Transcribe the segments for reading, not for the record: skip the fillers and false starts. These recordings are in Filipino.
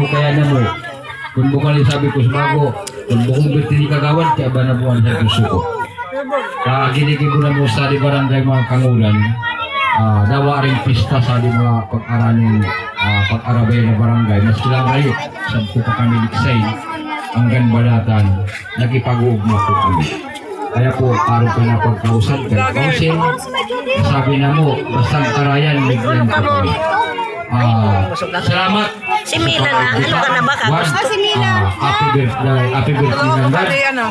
kaya na mo. Kung bukan sabi ko sa bago, kung bukong bertini kagawad, kaya ba nabuhan sa gusto ko. Ginigib na mo sa di barangay mga kangulan, dawa rin pista sa di mga pag-araning pag-arabay na barangay. Mas kilang kayo, sabto pa kami liksay, hanggang balatan, nagipag-uugma po kami. Kaya po, parang ka na pagkausap ka. Kausin, sabi na mo, basta karayan, bigyan ko kami. Salamat. Si Mina na, ano ka na ba? Si Mina. Happy birthday ng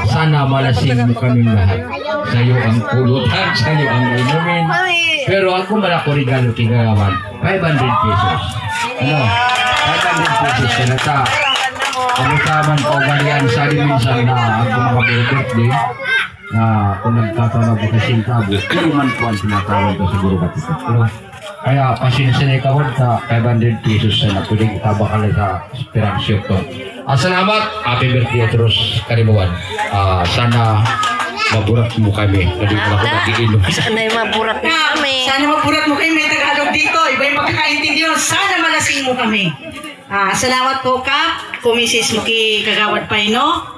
sana malasing mo kaming lahat. Sa'yo ang pulutan, sa'yo ang inumin. Pero ako malako regalo tigagawan. 500 pesos. Ano? 500 pesos na ta. Ano taman po galian sa rin minsan na ako mga birthday na kung nagtatawag ko kasing tabo, hindi man po ang tinatawag ko siguro katito. Kaya pasensya na ikawad ka 500 pesos na pwedeng itabakal sa Esperansyo to. Salamat! Happy birthday Atros Karimuan. Sana maburat mo kami. Hindi mo ako nag-iinom. Sana maburat mo kami. Sana maburat mo kami. May Tagalog dito. Iba yung magkakaintindihan. Sana malasing mo kami. Salamat po ka. Kumisis mo ki Kagawad Paino.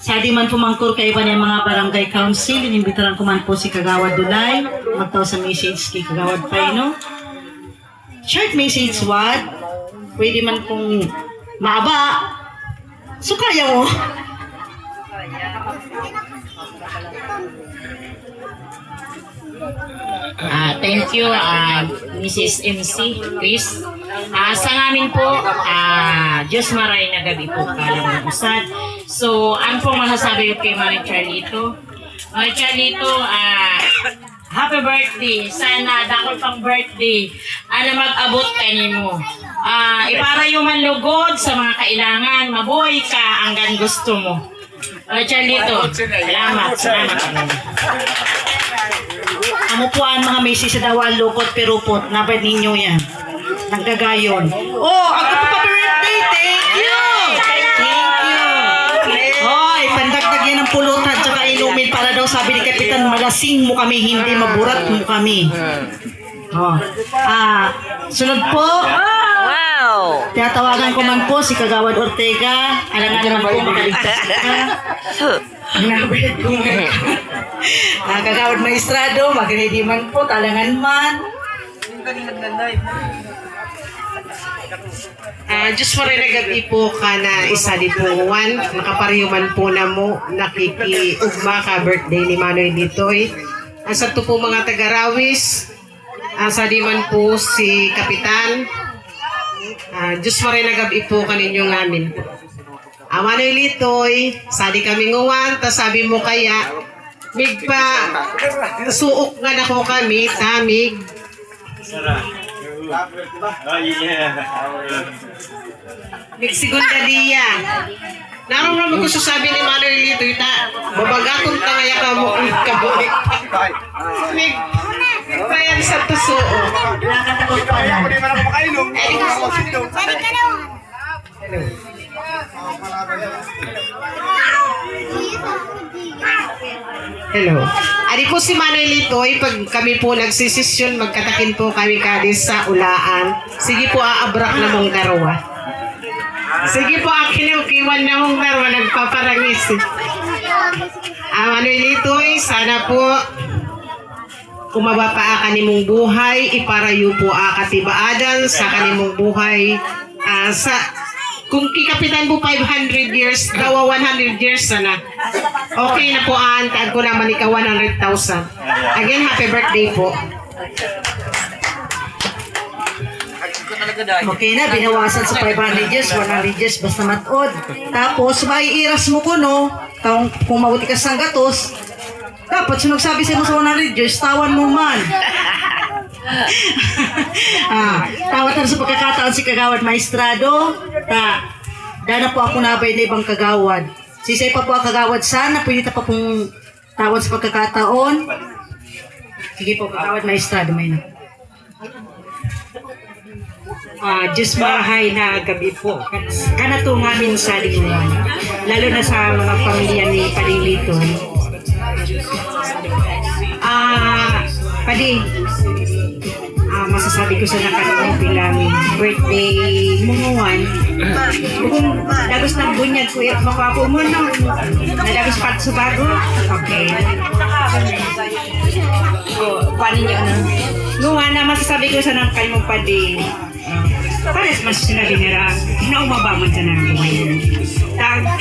Sa di man pumangkur kay iba ng mga barangay council, inimbitaran ko man po si Kagawad Dulay, magtaw sa message kay Kagawad Paino. Short message what? Pwede man pong maaba. So kaya mo. Thank you, Mrs. MC Chris. Sa ngamin po, Diyos maray na gabi po kalang ng usad. So, ano pong masasabi ko kay Mari Charlito? Mari Charlito, happy birthday. Sana dakol pang birthday. Mag-abot kanimo. Iparayo man lugod sa mga kailangan. Mabuhay ka hanggang gusto mo. Mari Charlito, salamat. Amo po ang mga message sa dawal lukot perupot. Nabad ninyo yan. Nagdagayon. Oh, ako po pa birthday. Thank you. Thank you. Hoy, pandagdag yan ng pulutan tsaka inumin para daw sabi ni Kapitan, malasing mo kami, hindi maburat mo kami. Oh. Sunod po. Wow! Tinatawagan ko man po si Kagawad Ortega. Alangan naman po makaligtas ka. Kagawad Maestrado, mag-ready man po, talangan man. Diyos mo rin nagabi po ka na isa di po one. Nakapariuman po na mo, nakikiugma ka birthday ni Manoy Ditoy. Sa to po mga taga-Rawis, sa di man po si Kapitan. Diyos mo rin nagabi po kaninyong namin. Manoy Litoy, sadi kami nguwan, tas sabi mo kaya, migpa, suok nga na ko kami, tamig. Segunda dia. Naroon ko sasabi ni Manoy Litoy na babagatong tangaya ka mo kabulik. Nagpayan sa tusuo. Nakatakot pa lang. Hello. Adi po si Manoy Litoy, pag kami po nagsisisyon, magkatakin po kami kadis sa ulaan. Sige po, aabrak na mong darwa. Sige po, kiwan na mong darwa, nagpaparangis. Manoy Litoy, sana po kumaba pa kanimong buhay, iparayo po katibaadan sa kanimong buhay. Kung kikapitan po 500 years, dawa 100 years sana. Okay na po taan ko naman ika 100,000. Again, happy birthday po. Okay na, binawasan sa 500 years, 100 years, basta matod. Tapos, maiiras mo ko, no? Kung mabuti ka sa gatos, dapat sinagsabi sa mo sa 100 years, tawan mo man. Tawatan sa pagkakataon si Kagawad Maestrado. Dana po ako nabay na ibang kagawad. Sisay pa po ang kagawad sana. Pwede pa pong tawad sa pagkakataon. Sige po, Kagawad Maestrado, may na. Diyos mahay na gabi po. Kanato namin sa linguan. Lalo na sa mga pamilya ni Padilito. Padi, masasabi ko sa nakanong bilang birthday munguan. Kung dagos ng bunyag ko yung makapo mo no. Nadagos pat sa bago. Okay. Paano niyo ano? Nung na masasabi ko sa nakanong padi. Pares mas sinabi nila, naumabamon sa nang buhay.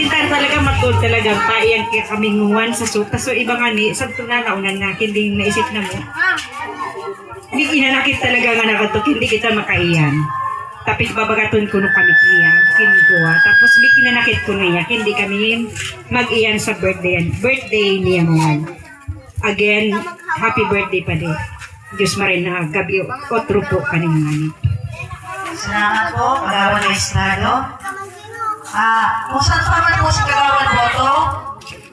Kita talaga matod talaga pa iyang kami nguwan sa suta. So iba nga ni, sa ito na naunan na, hindi naisip na mo. Hindi inanakit talaga nga nakatok, hindi kita makaiyan. Tapos babagaton ko nung kami niya, kinikuha. Tapos may inanakit ko niya, hindi kami mag-iyan sa birthday niya ngayon. Again, happy birthday pa din. Diyos marin na gabi, otro po kanina nga. Salamat po, Kagawad na Estrado. Kung saan pa man po si Kagawad Boto,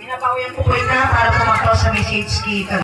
pinapawian po po ita para pumakto sa message kay